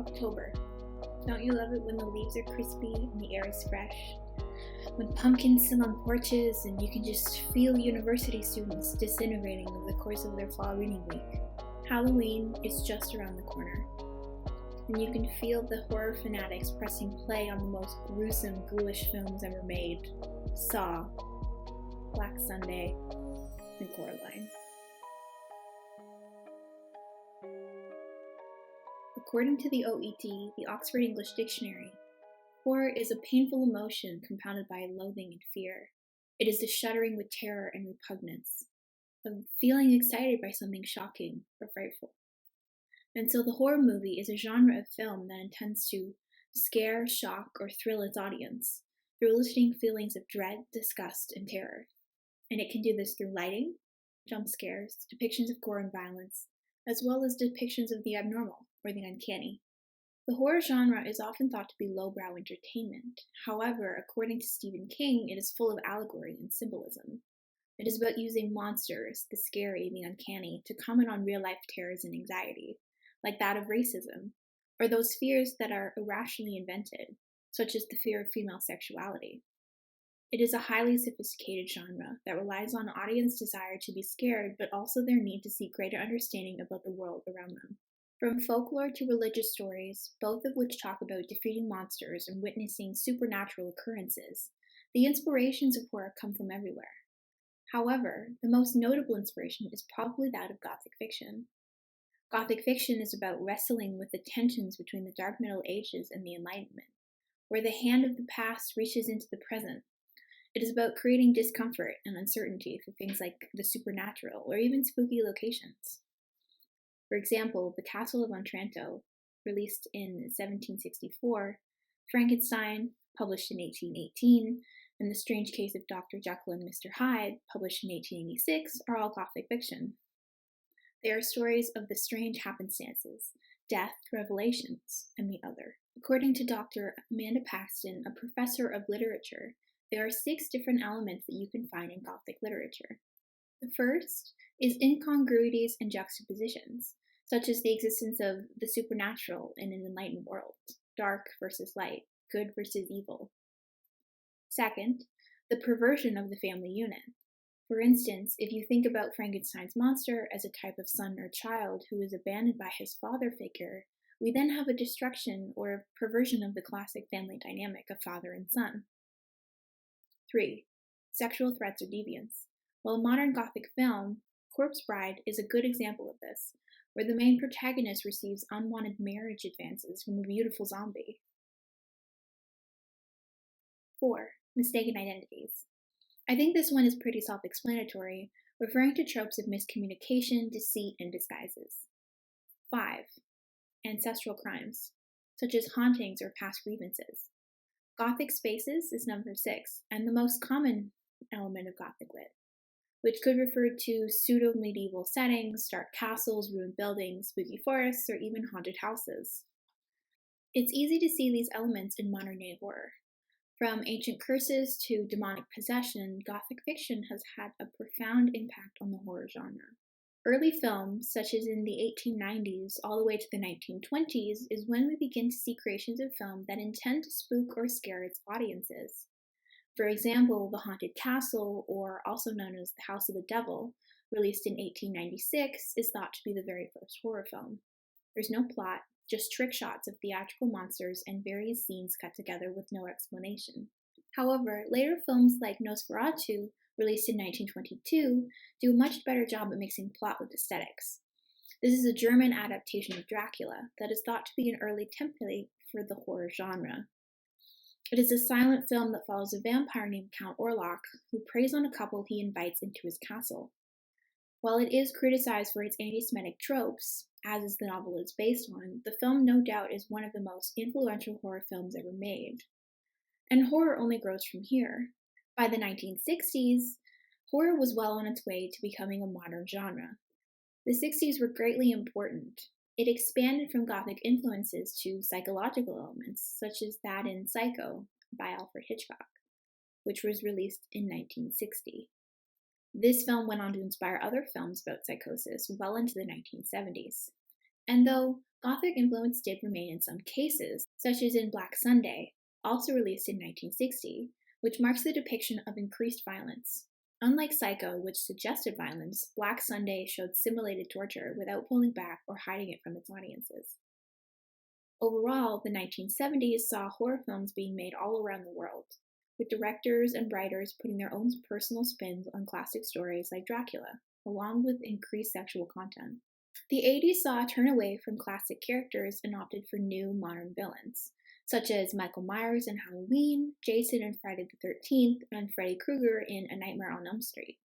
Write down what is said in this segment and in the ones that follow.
October. Don't you love it when the leaves are crispy and the air is fresh? When pumpkins sit on porches and you can just feel university students disintegrating over the course of their fall reading week. Halloween is just around the corner. And you can feel the horror fanatics pressing play on the most gruesome, ghoulish films ever made. Saw, Black Sunday, and Coraline. According to the OED, the Oxford English Dictionary, horror is a painful emotion compounded by loathing and fear. It is the shuddering with terror and repugnance, of feeling excited by something shocking or frightful. And so the horror movie is a genre of film that intends to scare, shock, or thrill its audience through eliciting feelings of dread, disgust, and terror. And it can do this through lighting, jump scares, depictions of gore and violence, as well as depictions of the abnormal or the uncanny. The horror genre is often thought to be lowbrow entertainment. However, according to Stephen King, it is full of allegory and symbolism. It is about using monsters, the scary, the uncanny, to comment on real-life terrors and anxiety, like that of racism, or those fears that are irrationally invented, such as the fear of female sexuality. It is a highly sophisticated genre that relies on audience desire to be scared, but also their need to seek greater understanding about the world around them. From folklore to religious stories, both of which talk about defeating monsters and witnessing supernatural occurrences, the inspirations of horror come from everywhere. However, the most notable inspiration is probably that of Gothic fiction. Gothic fiction is about wrestling with the tensions between the Dark Middle Ages and the Enlightenment, where the hand of the past reaches into the present. It is about creating discomfort and uncertainty for things like the supernatural or even spooky locations. For example, The Castle of Otranto, released in 1764, Frankenstein, published in 1818, and The Strange Case of Dr. Jekyll and Mr. Hyde, published in 1886, are all Gothic fiction. They are stories of the strange happenstances, death, revelations, and the other. According to Dr. Amanda Paxton, a professor of literature, there are 6 different elements that you can find in Gothic literature. The first is incongruities and juxtapositions, such as the existence of the supernatural in an enlightened world, dark versus light, good versus evil. Second, the perversion of the family unit. For instance, if you think about Frankenstein's monster as a type of son or child who is abandoned by his father figure, we then have a destruction or perversion of the classic family dynamic of father and son. 3. Sexual threats or deviance. While modern Gothic film, Corpse Bride is a good example of this, where the main protagonist receives unwanted marriage advances from a beautiful zombie. 4. Mistaken identities. I think this one is pretty self-explanatory, referring to tropes of miscommunication, deceit, and disguises. 5. Ancestral crimes, such as hauntings or past grievances. Gothic spaces is number 6, and the most common element of Gothic lit, which could refer to pseudo-medieval settings, dark castles, ruined buildings, spooky forests, or even haunted houses. It's easy to see these elements in modern-day horror. From ancient curses to demonic possession, Gothic fiction has had a profound impact on the horror genre. Early films, such as in the 1890s all the way to the 1920s, is when we begin to see creations of film that intend to spook or scare its audiences. For example, The Haunted Castle, or also known as The House of the Devil, released in 1896, is thought to be the very first horror film. There's no plot, just trick shots of theatrical monsters and various scenes cut together with no explanation. However, later films like Nosferatu, released in 1922, do a much better job at mixing plot with aesthetics. This is a German adaptation of Dracula that is thought to be an early template for the horror genre. It is a silent film that follows a vampire named Count Orlok, who preys on a couple he invites into his castle. While it is criticized for its anti-Semitic tropes, as is the novel it's based on, the film no doubt is one of the most influential horror films ever made. And horror only grows from here. By the 1960s, horror was well on its way to becoming a modern genre. The 60s were greatly important. It expanded from Gothic influences to psychological elements, such as that in Psycho by Alfred Hitchcock, which was released in 1960. This film went on to inspire other films about psychosis well into the 1970s. And though Gothic influence did remain in some cases, such as in Black Sunday, also released in 1960, which marks the depiction of increased violence. Unlike Psycho, which suggested violence, Black Sunday showed simulated torture without pulling back or hiding it from its audiences. Overall, the 1970s saw horror films being made all around the world, with directors and writers putting their own personal spins on classic stories like Dracula, along with increased sexual content. The 80s saw a turn away from classic characters and opted for new, modern villains, such as Michael Myers in Halloween, Jason in Friday the 13th, and Freddy Krueger in A Nightmare on Elm Street.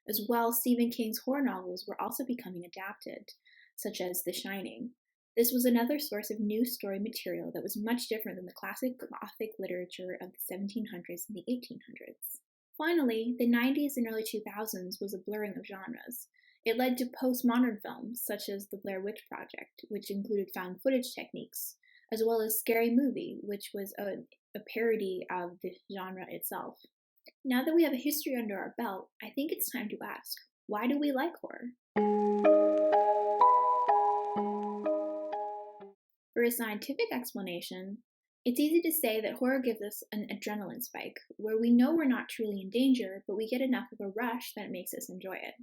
As well, Stephen King's horror novels were also becoming adapted, such as The Shining. This was another source of new story material that was much different than the classic Gothic literature of the 1700s and the 1800s. Finally, the 90s and early 2000s was a blurring of genres. It led to postmodern films, such as The Blair Witch Project, which included found footage techniques, as well as Scary Movie, which was a parody of the genre itself. Now that we have a history under our belt, I think it's time to ask, why do we like horror? For a scientific explanation, it's easy to say that horror gives us an adrenaline spike, where we know we're not truly in danger, but we get enough of a rush that it makes us enjoy it.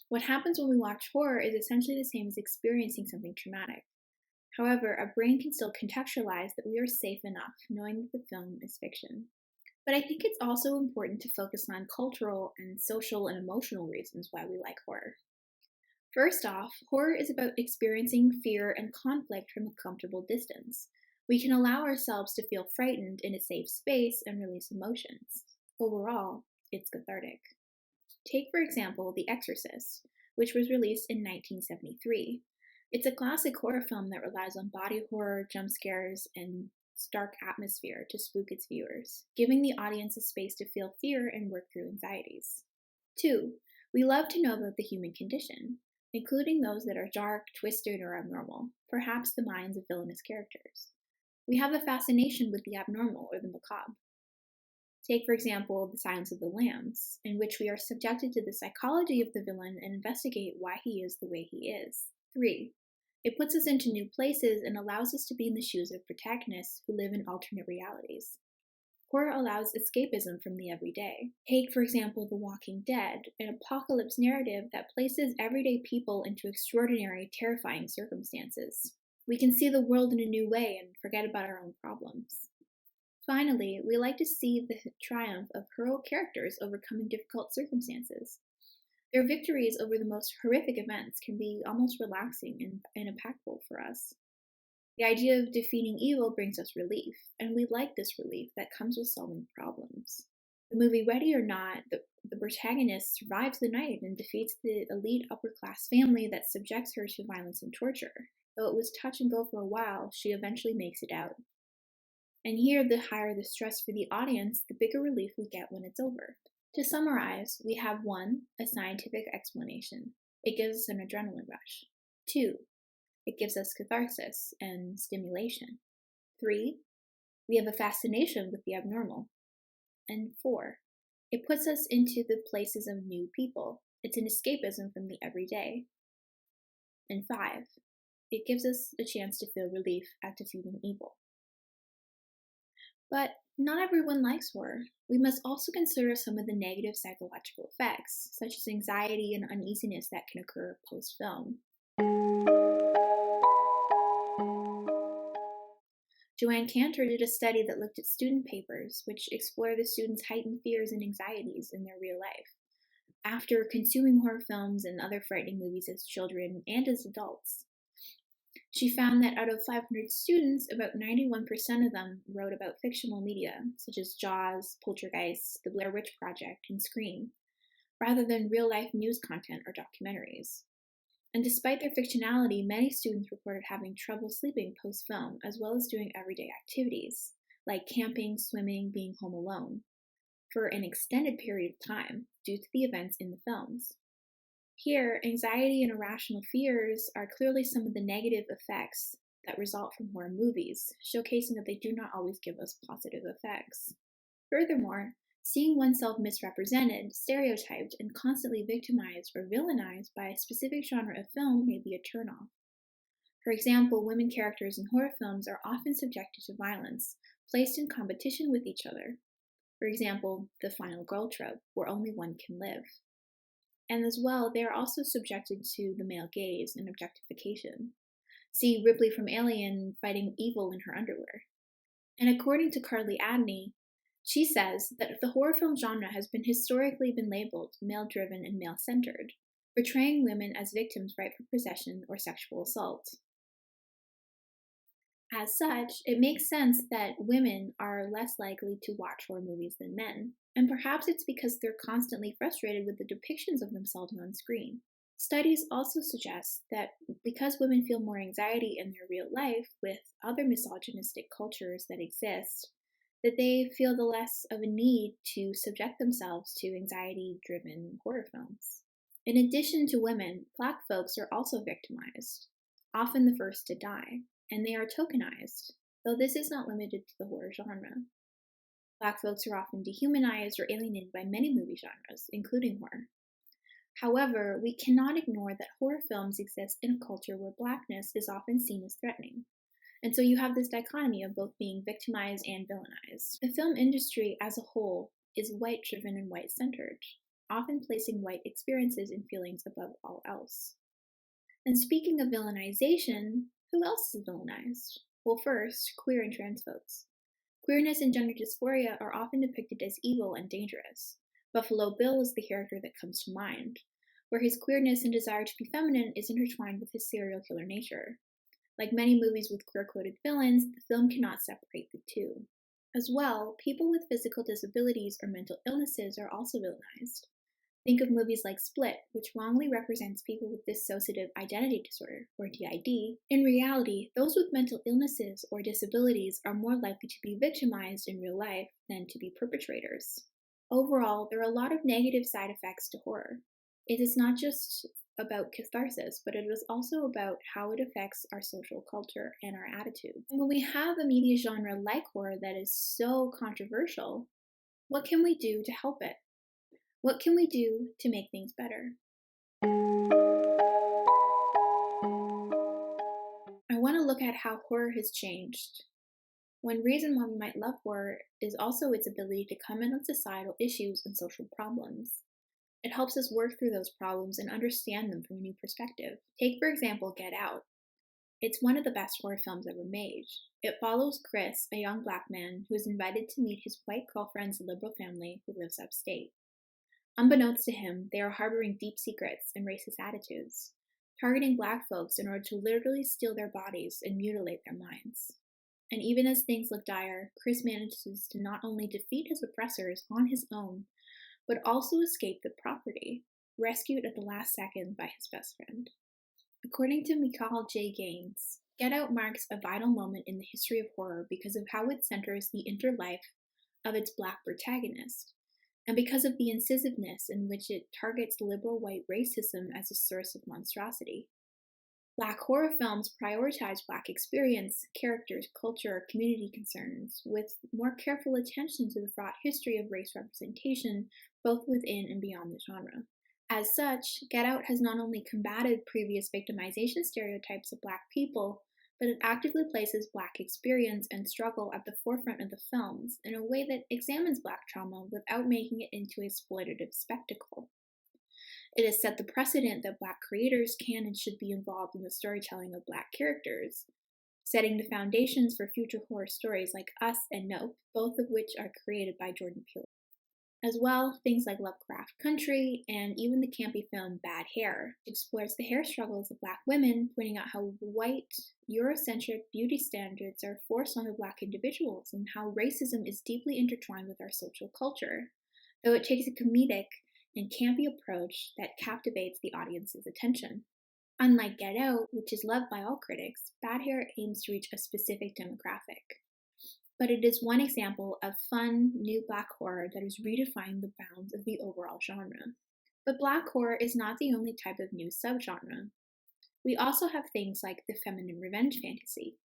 What happens when we watch horror is essentially the same as experiencing something traumatic. However, our brain can still contextualize that we are safe enough, knowing that the film is fiction. But I think it's also important to focus on cultural and social and emotional reasons why we like horror. First off, horror is about experiencing fear and conflict from a comfortable distance. We can allow ourselves to feel frightened in a safe space and release emotions. Overall, it's cathartic. Take, for example, The Exorcist, which was released in 1973. It's a classic horror film that relies on body horror, jump scares, and stark atmosphere to spook its viewers, giving the audience a space to feel fear and work through anxieties. 2. We love to know about the human condition, including those that are dark, twisted, or abnormal, perhaps the minds of villainous characters. We have a fascination with the abnormal or the macabre. Take, for example, The Silence of the Lambs, in which we are subjected to the psychology of the villain and investigate why he is the way he is. 3. It puts us into new places and allows us to be in the shoes of protagonists who live in alternate realities. Horror allows escapism from the everyday. Take, for example, The Walking Dead, an apocalypse narrative that places everyday people into extraordinary, terrifying circumstances. We can see the world in a new way and forget about our own problems. Finally, we like to see the triumph of heroic characters overcoming difficult circumstances. Their victories over the most horrific events can be almost relaxing and impactful for us. The idea of defeating evil brings us relief, and we like this relief that comes with solving problems. The movie Ready or Not, the protagonist survives the night and defeats the elite upper-class family that subjects her to violence and torture. Though it was touch and go for a while, she eventually makes it out. And here, the higher the stress for the audience, the bigger relief we get when it's over. To summarize, we have 1. A scientific explanation. It gives us an adrenaline rush. 2. It gives us catharsis and stimulation. 3. We have a fascination with the abnormal. And 4. It puts us into the places of new people. It's an escapism from the everyday. And 5. It gives us a chance to feel relief at defeating evil. But not everyone likes horror. We must also consider some of the negative psychological effects, such as anxiety and uneasiness that can occur post-film. Joanne Cantor did a study that looked at student papers, which explore the students' heightened fears and anxieties in their real life, after consuming horror films and other frightening movies as children and as adults. She found that out of 500 students, about 91% of them wrote about fictional media, such as Jaws, Poltergeist, The Blair Witch Project, and Scream, rather than real-life news content or documentaries. And despite their fictionality, many students reported having trouble sleeping post-film, as well as doing everyday activities, like camping, swimming, being home alone, for an extended period of time, due to the events in the films. Here, anxiety and irrational fears are clearly some of the negative effects that result from horror movies, showcasing that they do not always give us positive effects. Furthermore, seeing oneself misrepresented, stereotyped, and constantly victimized or villainized by a specific genre of film may be a turnoff. For example, women characters in horror films are often subjected to violence, placed in competition with each other. For example, the final girl trope, where only one can live. And as well, they are also subjected to the male gaze and objectification. See Ripley from Alien fighting evil in her underwear. And according to Carly Adney, she says that the horror film genre has been historically been labeled male-driven and male-centered, portraying women as victims ripe for possession or sexual assault. As such, it makes sense that women are less likely to watch horror movies than men, and perhaps it's because they're constantly frustrated with the depictions of themselves on screen. Studies also suggest that because women feel more anxiety in their real life with other misogynistic cultures that exist, that they feel the less of a need to subject themselves to anxiety-driven horror films. In addition to women, Black folks are also victimized, often the first to die, and they are tokenized, though this is not limited to the horror genre. Black folks are often dehumanized or alienated by many movie genres, including horror. However, we cannot ignore that horror films exist in a culture where Blackness is often seen as threatening. And so you have this dichotomy of both being victimized and villainized. The film industry as a whole is white-driven and white-centered, often placing white experiences and feelings above all else. And speaking of villainization, who else is villainized? Well, first, queer and trans folks. Queerness and gender dysphoria are often depicted as evil and dangerous. Buffalo Bill is the character that comes to mind, where his queerness and desire to be feminine is intertwined with his serial killer nature. Like many movies with queer-coded villains, the film cannot separate the two. As well, people with physical disabilities or mental illnesses are also villainized. Think of movies like Split, which wrongly represents people with dissociative identity disorder, or DID. In reality, those with mental illnesses or disabilities are more likely to be victimized in real life than to be perpetrators. Overall, there are a lot of negative side effects to horror. It is not just about catharsis, but it is also about how it affects our social culture and our attitudes. And when we have a media genre like horror that is so controversial, what can we do to help it? What can we do to make things better? I want to look at how horror has changed. One reason why we might love horror is also its ability to comment on societal issues and social problems. It helps us work through those problems and understand them from a new perspective. Take, for example, Get Out. It's one of the best horror films ever made. It follows Chris, a young Black man who is invited to meet his white girlfriend's liberal family who lives upstate. Unbeknownst to him, they are harboring deep secrets and racist attitudes, targeting Black folks in order to literally steal their bodies and mutilate their minds. And even as things look dire, Chris manages to not only defeat his oppressors on his own, but also escape the property, rescued at the last second by his best friend. According to Mikhail J. Gaines, Get Out marks a vital moment in the history of horror because of how it centers the inner life of its Black protagonist, and because of the incisiveness in which it targets liberal white racism as a source of monstrosity. Black horror films prioritize Black experience, characters, culture, community concerns, with more careful attention to the fraught history of race representation, both within and beyond the genre. As such, Get Out has not only combated previous victimization stereotypes of Black people, but it actively places Black experience and struggle at the forefront of the films in a way that examines Black trauma without making it into an exploitative spectacle. It has set the precedent that Black creators can and should be involved in the storytelling of Black characters, setting the foundations for future horror stories like Us and Nope, both of which are created by Jordan Peele. As well, things like Lovecraft Country and even the campy film Bad Hair explores the hair struggles of Black women, pointing out how white, Eurocentric beauty standards are forced onto Black individuals and how racism is deeply intertwined with our social culture, though it takes a comedic and campy approach that captivates the audience's attention. Unlike Get Out, which is loved by all critics, Bad Hair aims to reach a specific demographic. But it is one example of fun, new Black horror that is redefining the bounds of the overall genre. But Black horror is not the only type of new subgenre. We also have things like the feminine revenge fantasy,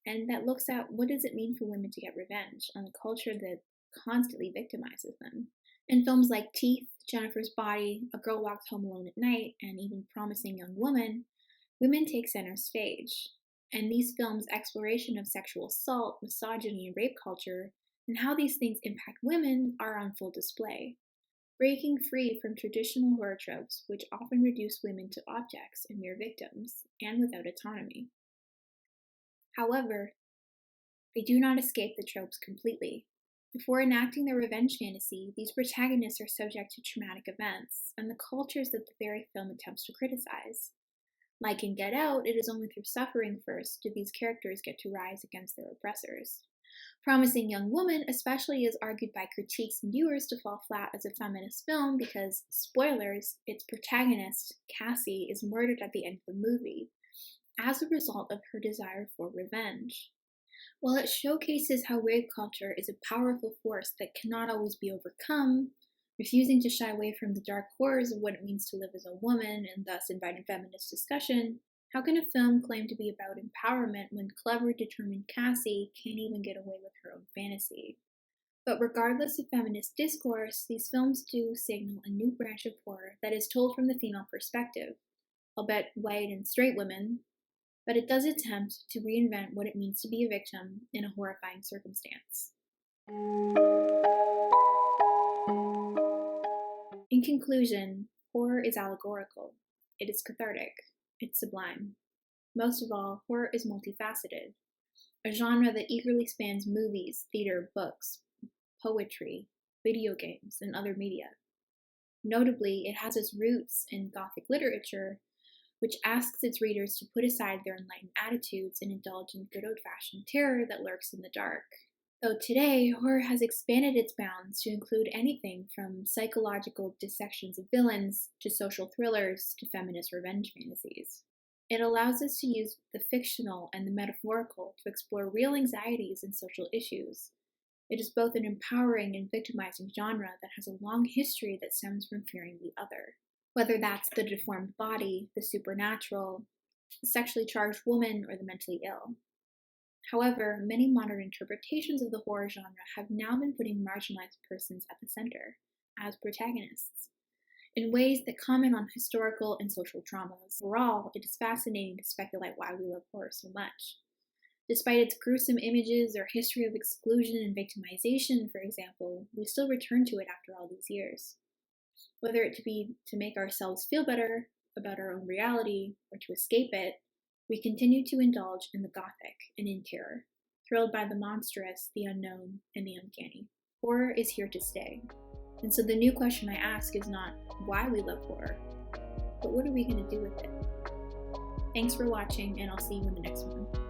and that looks at what does it mean for women to get revenge on a culture that constantly victimizes them. In films like Teeth, Jennifer's Body, A Girl Walks Home Alone at Night, and even Promising Young Woman, Women take center stage, and these films' exploration of sexual assault, misogyny, and rape culture, and how these things impact women are on full display, breaking free from traditional horror tropes which often reduce women to objects and mere victims, and without autonomy. However, they do not escape the tropes completely. Before enacting their revenge fantasy, these protagonists are subject to traumatic events and the cultures that the very film attempts to criticize. Like in Get Out, it is only through suffering first do these characters get to rise against their oppressors. Promising Young Woman especially is argued by critiques and viewers to fall flat as a feminist film because, spoilers, its protagonist, Cassie, is murdered at the end of the movie as a result of her desire for revenge. While it showcases how rape culture is a powerful force that cannot always be overcome, refusing to shy away from the dark horrors of what it means to live as a woman and thus inviting feminist discussion, how can a film claim to be about empowerment when clever, determined Cassie can't even get away with her own fantasy? But regardless of feminist discourse, these films do signal a new branch of horror that is told from the female perspective, albeit white and straight women, but it does attempt to reinvent what it means to be a victim in a horrifying circumstance. In conclusion, horror is allegorical. It is cathartic. It's sublime. Most of all, horror is multifaceted, a genre that eagerly spans movies, theater, books, poetry, video games, and other media. Notably, it has its roots in Gothic literature, which asks its readers to put aside their enlightened attitudes and indulge in good old-fashioned terror that lurks in the dark. Though today, horror has expanded its bounds to include anything from psychological dissections of villains to social thrillers to feminist revenge fantasies. It allows us to use the fictional and the metaphorical to explore real anxieties and social issues. It is both an empowering and victimizing genre that has a long history that stems from fearing the other. Whether that's the deformed body, the supernatural, the sexually charged woman, or the mentally ill. However, many modern interpretations of the horror genre have now been putting marginalized persons at the center, as protagonists, in ways that comment on historical and social traumas. Overall, it is fascinating to speculate why we love horror so much. Despite its gruesome images or history of exclusion and victimization, for example, we still return to it after all these years. Whether it be to make ourselves feel better about our own reality or to escape it, we continue to indulge in the gothic and in terror, thrilled by the monstrous, the unknown, and the uncanny. Horror is here to stay. And so the new question I ask is not why we love horror, but what are we going to do with it? Thanks for watching, and I'll see you in the next one.